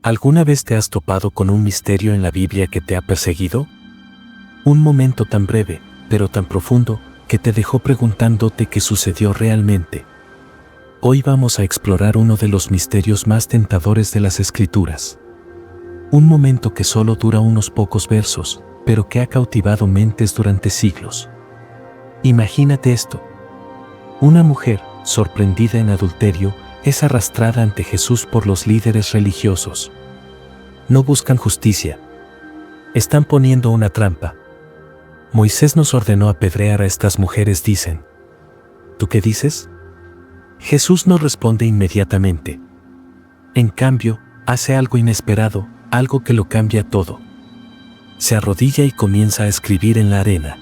¿Alguna vez te has topado con un misterio en la Biblia que te ha perseguido? Un momento tan breve, pero tan profundo, que te dejó preguntándote qué sucedió realmente. Hoy vamos a explorar uno de los misterios más tentadores de las Escrituras. Un momento que solo dura unos pocos versos, pero que ha cautivado mentes durante siglos. Imagínate esto. Una mujer, sorprendida en adulterio, es arrastrada ante Jesús por los líderes religiosos. No buscan justicia. Están poniendo una trampa. Moisés nos ordenó apedrear a estas mujeres, dicen. ¿Tú qué dices? Jesús no responde inmediatamente. En cambio, hace algo inesperado, algo que lo cambia todo. Se arrodilla y comienza a escribir en la arena.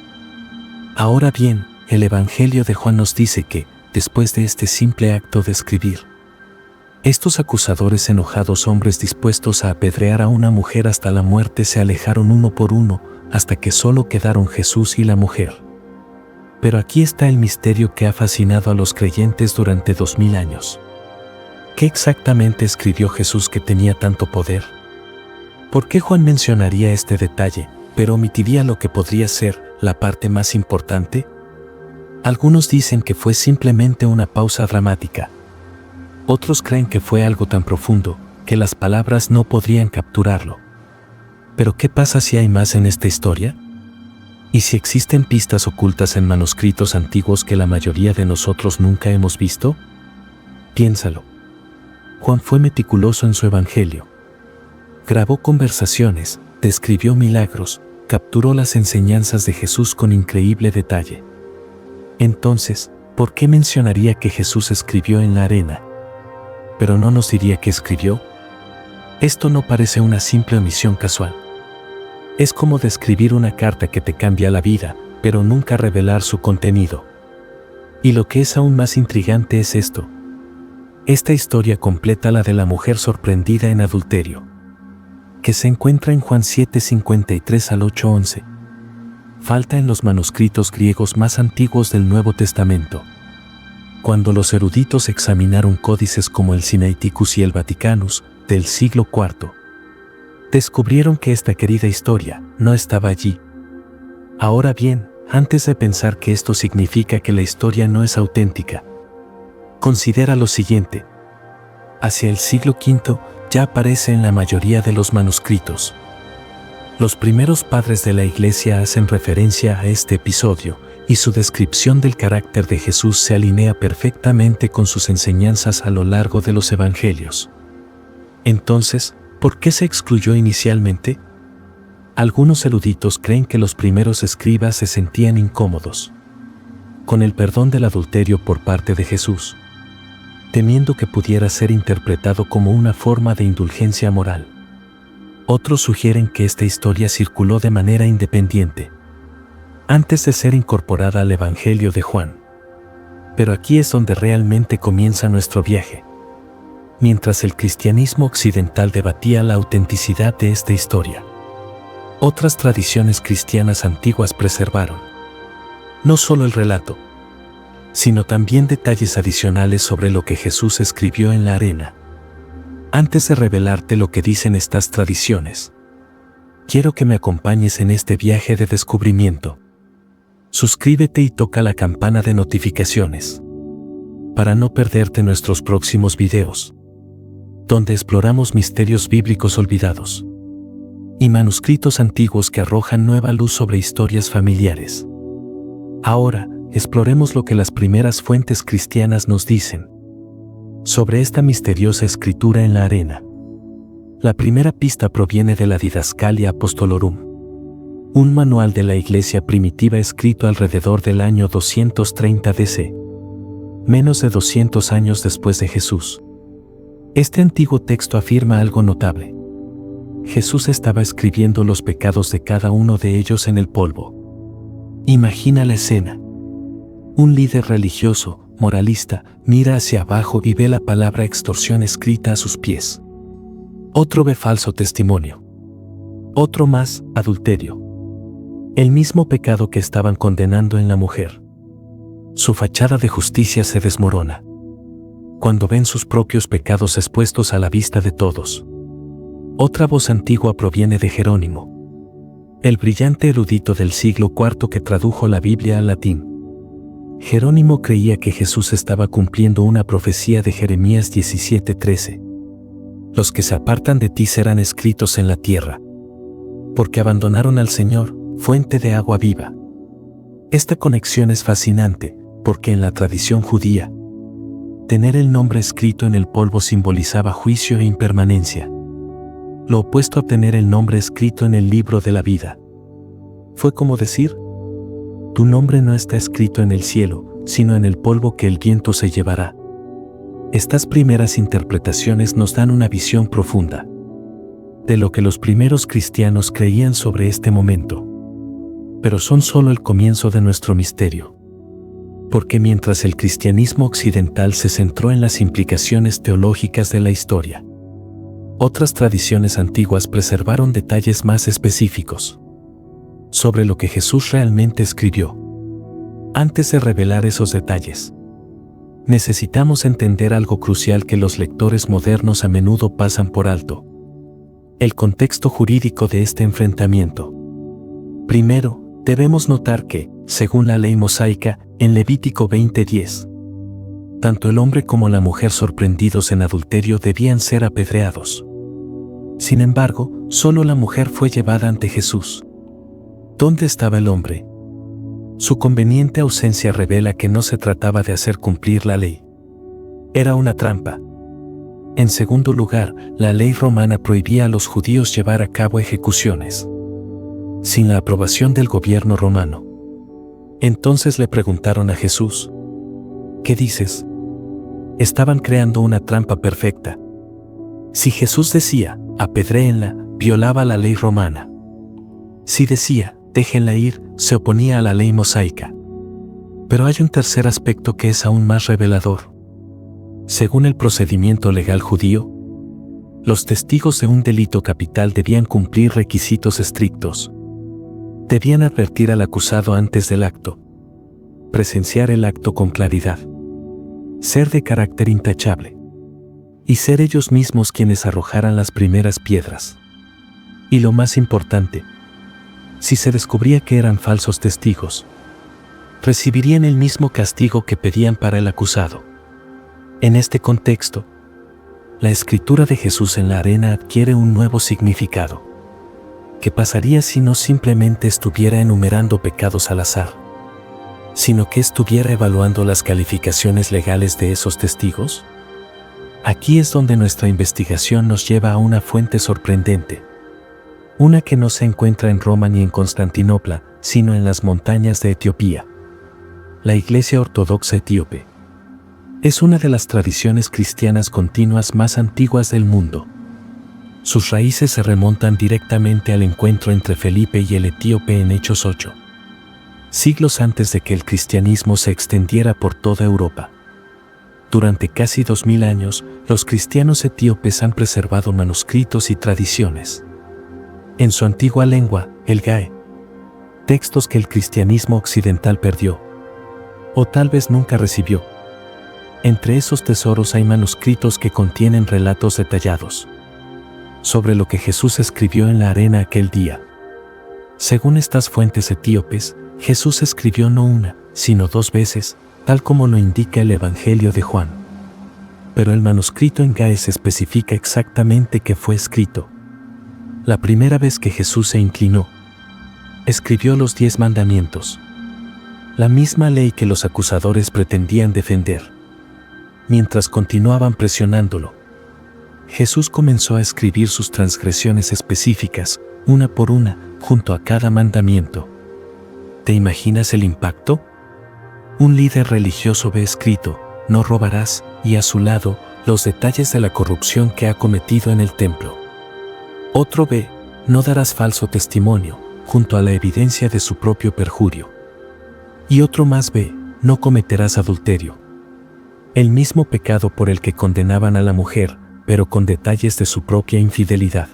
Ahora bien, el Evangelio de Juan nos dice que, después de este simple acto de escribir, estos acusadores enojados, hombres dispuestos a apedrear a una mujer hasta la muerte, se alejaron uno por uno, hasta que solo quedaron Jesús y la mujer. Pero aquí está el misterio que ha fascinado a los creyentes durante 2000 años. ¿Qué exactamente escribió Jesús que tenía tanto poder? ¿Por qué Juan mencionaría este detalle, pero omitiría lo que podría ser la parte más importante? Algunos dicen que fue simplemente una pausa dramática. Otros creen que fue algo tan profundo que las palabras no podrían capturarlo. ¿Pero qué pasa si hay más en esta historia? ¿Y si existen pistas ocultas en manuscritos antiguos que la mayoría de nosotros nunca hemos visto? Piénsalo. Juan fue meticuloso en su evangelio. Grabó conversaciones, describió milagros, capturó las enseñanzas de Jesús con increíble detalle. Entonces, ¿por qué mencionaría que Jesús escribió en la arena? Pero no nos diría que escribió. Esto no parece una simple omisión casual. Es como describir una carta que te cambia la vida, pero nunca revelar su contenido. Y lo que es aún más intrigante es esto. Esta historia completa la de la mujer sorprendida en adulterio, que se encuentra en Juan 7:53 al 8:11. Falta en los manuscritos griegos más antiguos del Nuevo Testamento. Cuando los eruditos examinaron códices como el Sinaiticus y el Vaticanus, del siglo IV, descubrieron que esta querida historia no estaba allí. Ahora bien, antes de pensar que esto significa que la historia no es auténtica, considera lo siguiente. Hacia el siglo V ya aparece en la mayoría de los manuscritos. Los primeros padres de la Iglesia hacen referencia a este episodio, y su descripción del carácter de Jesús se alinea perfectamente con sus enseñanzas a lo largo de los evangelios. Entonces, ¿por qué se excluyó inicialmente? Algunos eruditos creen que los primeros escribas se sentían incómodos con el perdón del adulterio por parte de Jesús, temiendo que pudiera ser interpretado como una forma de indulgencia moral. Otros sugieren que esta historia circuló de manera independiente, antes de ser incorporada al Evangelio de Juan. Pero aquí es donde realmente comienza nuestro viaje. Mientras el cristianismo occidental debatía la autenticidad de esta historia, otras tradiciones cristianas antiguas preservaron no solo el relato, sino también detalles adicionales sobre lo que Jesús escribió en la arena. Antes de revelarte lo que dicen estas tradiciones, quiero que me acompañes en este viaje de descubrimiento. Suscríbete y toca la campana de notificaciones para no perderte nuestros próximos videos, donde exploramos misterios bíblicos olvidados y manuscritos antiguos que arrojan nueva luz sobre historias familiares. Ahora, exploremos lo que las primeras fuentes cristianas nos dicen sobre esta misteriosa escritura en la arena. La primera pista proviene de la Didascalia Apostolorum, un manual de la iglesia primitiva escrito alrededor del año 230 DC, menos de 200 años después de Jesús. Este antiguo texto afirma algo notable. Jesús estaba escribiendo los pecados de cada uno de ellos en el polvo. Imagina la escena. Un líder religioso, moralista, mira hacia abajo y ve la palabra extorsión escrita a sus pies. Otro ve falso testimonio. Otro más, adulterio. El mismo pecado que estaban condenando en la mujer. Su fachada de justicia se desmorona cuando ven sus propios pecados expuestos a la vista de todos. Otra voz antigua proviene de Jerónimo, el brillante erudito del siglo IV que tradujo la Biblia al latín. Jerónimo creía que Jesús estaba cumpliendo una profecía de Jeremías 17:13. Los que se apartan de ti serán escritos en la tierra, porque abandonaron al Señor, fuente de agua viva. Esta conexión es fascinante, porque en la tradición judía, tener el nombre escrito en el polvo simbolizaba juicio e impermanencia. Lo opuesto a tener el nombre escrito en el libro de la vida. Fue como decir: tu nombre no está escrito en el cielo, sino en el polvo que el viento se llevará. Estas primeras interpretaciones nos dan una visión profunda de lo que los primeros cristianos creían sobre este momento. Pero son solo el comienzo de nuestro misterio. Porque mientras el cristianismo occidental se centró en las implicaciones teológicas de la historia, otras tradiciones antiguas preservaron detalles más específicos sobre lo que Jesús realmente escribió. Antes de revelar esos detalles, necesitamos entender algo crucial que los lectores modernos a menudo pasan por alto: el contexto jurídico de este enfrentamiento. Primero, debemos notar que, según la ley mosaica, en Levítico 20:10, tanto el hombre como la mujer sorprendidos en adulterio debían ser apedreados. Sin embargo, solo la mujer fue llevada ante Jesús. ¿Dónde estaba el hombre? Su conveniente ausencia revela que no se trataba de hacer cumplir la ley. Era una trampa. En segundo lugar, la ley romana prohibía a los judíos llevar a cabo ejecuciones sin la aprobación del gobierno romano. Entonces le preguntaron a Jesús: ¿qué dices? Estaban creando una trampa perfecta. Si Jesús decía: apedréenla, violaba la ley romana. Si decía: déjenla ir, se oponía a la ley mosaica. Pero hay un tercer aspecto que es aún más revelador. Según el procedimiento legal judío, los testigos de un delito capital debían cumplir requisitos estrictos. Debían advertir al acusado antes del acto, presenciar el acto con claridad, ser de carácter intachable, y ser ellos mismos quienes arrojaran las primeras piedras. Y lo más importante, si se descubría que eran falsos testigos, recibirían el mismo castigo que pedían para el acusado. En este contexto, la escritura de Jesús en la arena adquiere un nuevo significado. ¿Qué pasaría si no simplemente estuviera enumerando pecados al azar, sino que estuviera evaluando las calificaciones legales de esos testigos? Aquí es donde nuestra investigación nos lleva a una fuente sorprendente. Una que no se encuentra en Roma ni en Constantinopla, sino en las montañas de Etiopía. La Iglesia Ortodoxa Etíope es una de las tradiciones cristianas continuas más antiguas del mundo. Sus raíces se remontan directamente al encuentro entre Felipe y el etíope en Hechos 8, siglos antes de que el cristianismo se extendiera por toda Europa. Durante casi 2000 años, los cristianos etíopes han preservado manuscritos y tradiciones en su antigua lengua, el gae, textos que el cristianismo occidental perdió, o tal vez nunca recibió. Entre esos tesoros hay manuscritos que contienen relatos detallados sobre lo que Jesús escribió en la arena aquel día. Según estas fuentes etíopes, Jesús escribió no una, sino 2 veces, tal como lo indica el Evangelio de Juan. Pero el manuscrito en Gaes especifica exactamente qué fue escrito. La primera vez que Jesús se inclinó, escribió los 10 mandamientos, la misma ley que los acusadores pretendían defender. Mientras continuaban presionándolo, Jesús comenzó a escribir sus transgresiones específicas, una por una, junto a cada mandamiento. ¿Te imaginas el impacto? Un líder religioso ve escrito: no robarás, y a su lado, los detalles de la corrupción que ha cometido en el templo. Otro ve: no darás falso testimonio, junto a la evidencia de su propio perjurio. Y otro más ve: no cometerás adulterio. El mismo pecado por el que condenaban a la mujer, pero con detalles de su propia infidelidad.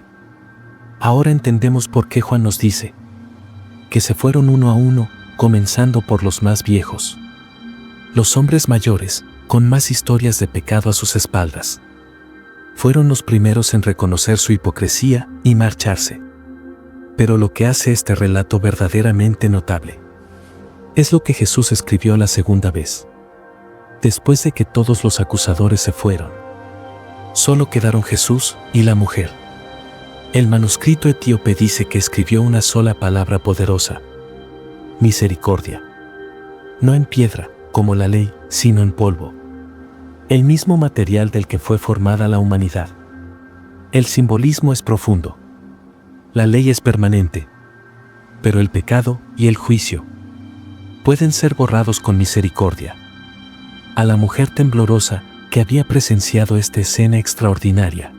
Ahora entendemos por qué Juan nos dice que se fueron uno a uno, comenzando por los más viejos, los hombres mayores, con más historias de pecado a sus espaldas. Fueron los primeros en reconocer su hipocresía y marcharse. Pero lo que hace este relato verdaderamente notable es lo que Jesús escribió la segunda vez. Después de que todos los acusadores se fueron, solo quedaron Jesús y la mujer. El manuscrito etíope dice que escribió una sola palabra poderosa: misericordia. No en piedra, como la ley, sino en polvo. El mismo material del que fue formada la humanidad. El simbolismo es profundo. La ley es permanente, pero el pecado y el juicio pueden ser borrados con misericordia. A la mujer temblorosa que había presenciado esta escena extraordinaria,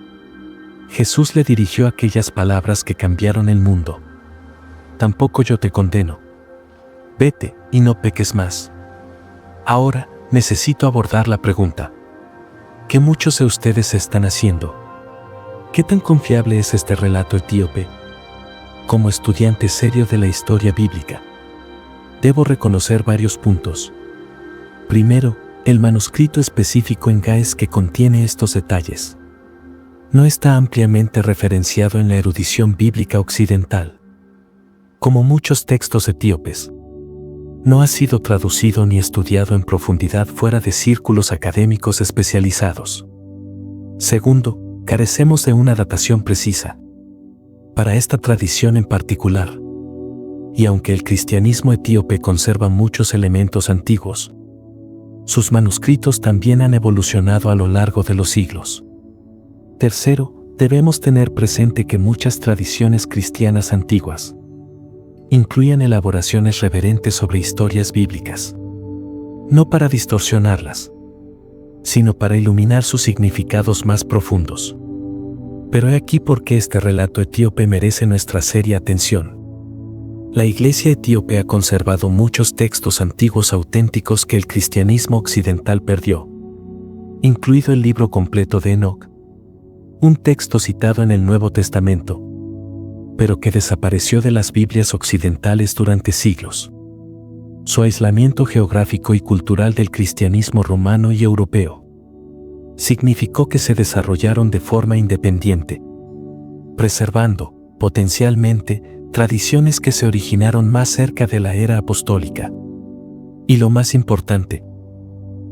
Jesús le dirigió aquellas palabras que cambiaron el mundo: tampoco yo te condeno. Vete y no peques más. Ahora necesito abordar la pregunta que muchos de ustedes están haciendo: ¿qué tan confiable es este relato etíope? Como estudiante serio de la historia bíblica, debo reconocer varios puntos. Primero, el manuscrito específico en Gaes que contiene estos detalles no está ampliamente referenciado en la erudición bíblica occidental. Como muchos textos etíopes, no ha sido traducido ni estudiado en profundidad fuera de círculos académicos especializados. Segundo, carecemos de una datación precisa para esta tradición en particular. Y aunque el cristianismo etíope conserva muchos elementos antiguos, sus manuscritos también han evolucionado a lo largo de los siglos. Tercero, debemos tener presente que muchas tradiciones cristianas antiguas incluían elaboraciones reverentes sobre historias bíblicas, no para distorsionarlas, sino para iluminar sus significados más profundos. Pero he aquí por qué este relato etíope merece nuestra seria atención. La Iglesia etíope ha conservado muchos textos antiguos auténticos que el cristianismo occidental perdió, incluido el libro completo de Enoc, un texto citado en el Nuevo Testamento, pero que desapareció de las Biblias occidentales durante siglos. Su aislamiento geográfico y cultural del cristianismo romano y europeo significó que se desarrollaron de forma independiente, preservando, potencialmente, tradiciones que se originaron más cerca de la era apostólica. Y lo más importante,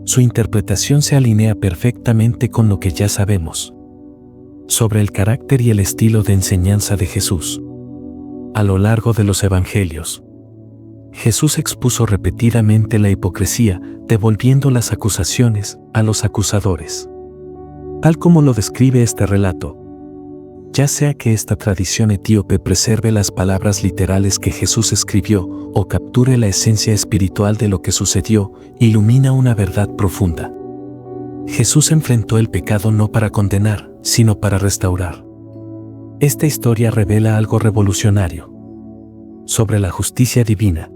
su interpretación se alinea perfectamente con lo que ya sabemos sobre el carácter y el estilo de enseñanza de Jesús. A lo largo de los evangelios, Jesús expuso repetidamente la hipocresía, devolviendo las acusaciones a los acusadores. Tal como lo describe este relato, ya sea que esta tradición etíope preserve las palabras literales que Jesús escribió o capture la esencia espiritual de lo que sucedió, ilumina una verdad profunda. Jesús enfrentó el pecado no para condenar, sino para restaurar. Esta historia revela algo revolucionario sobre la justicia divina,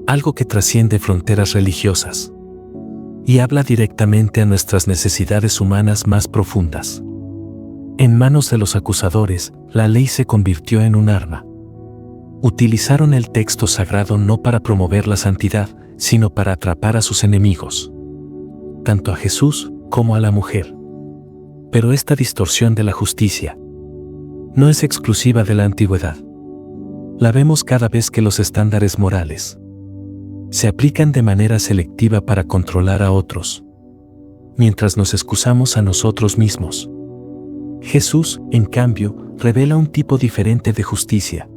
algo que trasciende fronteras religiosas y habla directamente a nuestras necesidades humanas más profundas. En manos de los acusadores, la ley se convirtió en un arma. Utilizaron el texto sagrado no para promover la santidad, sino para atrapar a sus enemigos, tanto a Jesús como a la mujer. Pero esta distorsión de la justicia no es exclusiva de la antigüedad. La vemos cada vez que los estándares morales se aplican de manera selectiva para controlar a otros, mientras nos excusamos a nosotros mismos. Jesús, en cambio, revela un tipo diferente de justicia,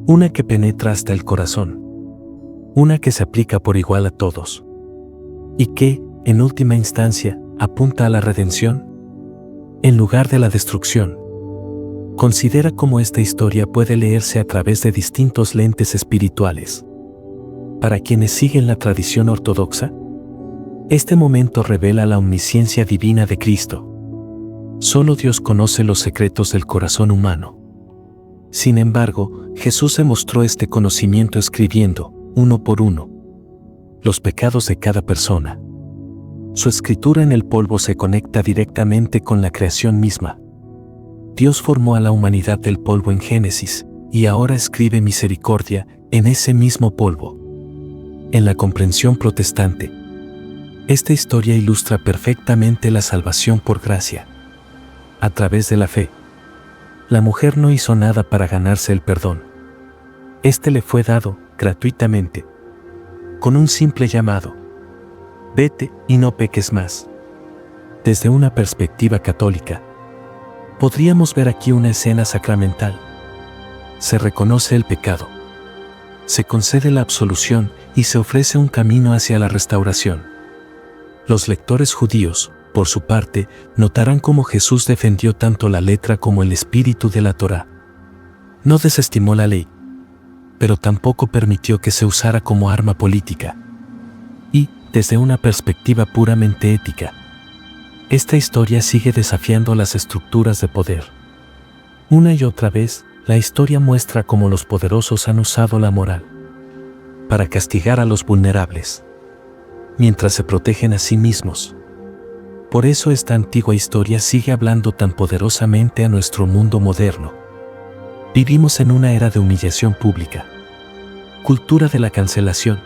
una que penetra hasta el corazón, una que se aplica por igual a todos, y que, en última instancia, apunta a la redención en lugar de la destrucción. Considera cómo esta historia puede leerse a través de distintos lentes espirituales. Para quienes siguen la tradición ortodoxa, este momento revela la omnisciencia divina de Cristo. Solo Dios conoce los secretos del corazón humano. Sin embargo, Jesús se mostró este conocimiento escribiendo, uno por uno, los pecados de cada persona. Su escritura en el polvo se conecta directamente con la creación misma. Dios formó a la humanidad del polvo en Génesis, y ahora escribe misericordia en ese mismo polvo. En la comprensión protestante, esta historia ilustra perfectamente la salvación por gracia. a través de la fe. La mujer no hizo nada para ganarse el perdón. Este le fue dado gratuitamente, con un simple llamado: vete y no peques más. Desde una perspectiva católica, podríamos ver aquí una escena sacramental. Se reconoce el pecado, se concede la absolución y se ofrece un camino hacia la restauración. Los lectores judíos, por su parte, notarán cómo Jesús defendió tanto la letra como el espíritu de la Torá. No desestimó la ley, pero tampoco permitió que se usara como arma política. Y, desde una perspectiva puramente ética, esta historia sigue desafiando las estructuras de poder. Una y otra vez, la historia muestra cómo los poderosos han usado la moral para castigar a los vulnerables, mientras se protegen a sí mismos. Por eso esta antigua historia sigue hablando tan poderosamente a nuestro mundo moderno. Vivimos en una era de humillación pública, cultura de la cancelación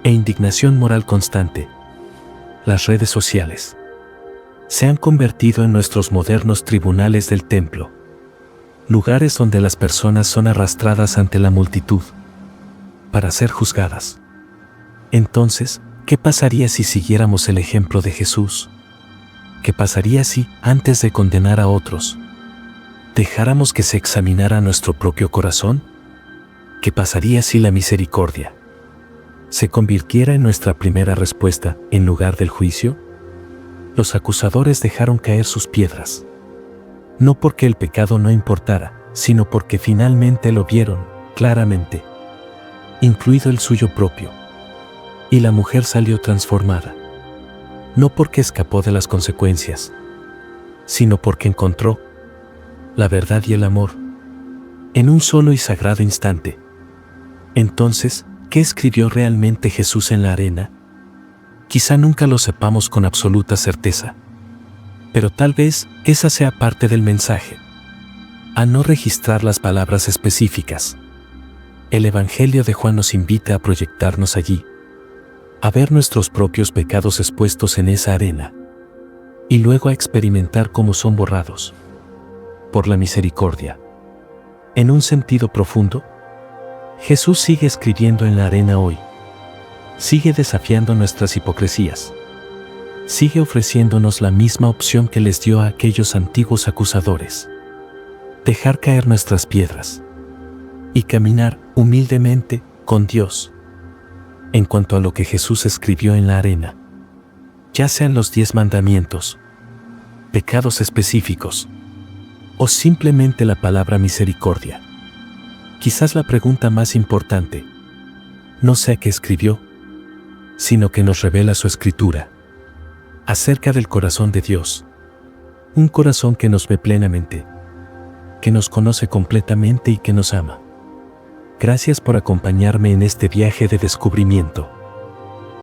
e indignación moral constante. Las redes sociales se han convertido en nuestros modernos tribunales del templo, lugares donde las personas son arrastradas ante la multitud para ser juzgadas. Entonces, ¿qué pasaría si siguiéramos el ejemplo de Jesús? ¿Qué pasaría si, antes de condenar a otros, dejáramos que se examinara nuestro propio corazón? ¿Qué pasaría si la misericordia se convirtiera en nuestra primera respuesta en lugar del juicio? Los acusadores dejaron caer sus piedras, no porque el pecado no importara, sino porque finalmente lo vieron claramente, incluido el suyo propio. Y la mujer salió transformada, no porque escapó de las consecuencias, sino porque encontró la verdad y el amor en un solo y sagrado instante. Entonces, ¿qué escribió realmente Jesús en la arena? Quizá nunca lo sepamos con absoluta certeza, pero tal vez esa sea parte del mensaje: a no registrar las palabras específicas. El Evangelio de Juan nos invita a proyectarnos allí, a ver nuestros propios pecados expuestos en esa arena, y luego a experimentar cómo son borrados por la misericordia. En un sentido profundo, Jesús sigue escribiendo en la arena hoy. Sigue desafiando nuestras hipocresías. Sigue ofreciéndonos la misma opción que les dio a aquellos antiguos acusadores: dejar caer nuestras piedras y caminar humildemente con Dios. En cuanto a lo que Jesús escribió en la arena, ya sean los 10 mandamientos, pecados específicos o simplemente la palabra misericordia, quizás la pregunta más importante no sea qué escribió, sino que nos revela su escritura acerca del corazón de Dios. Un corazón que nos ve plenamente, que nos conoce completamente y que nos ama. Gracias por acompañarme en este viaje de descubrimiento.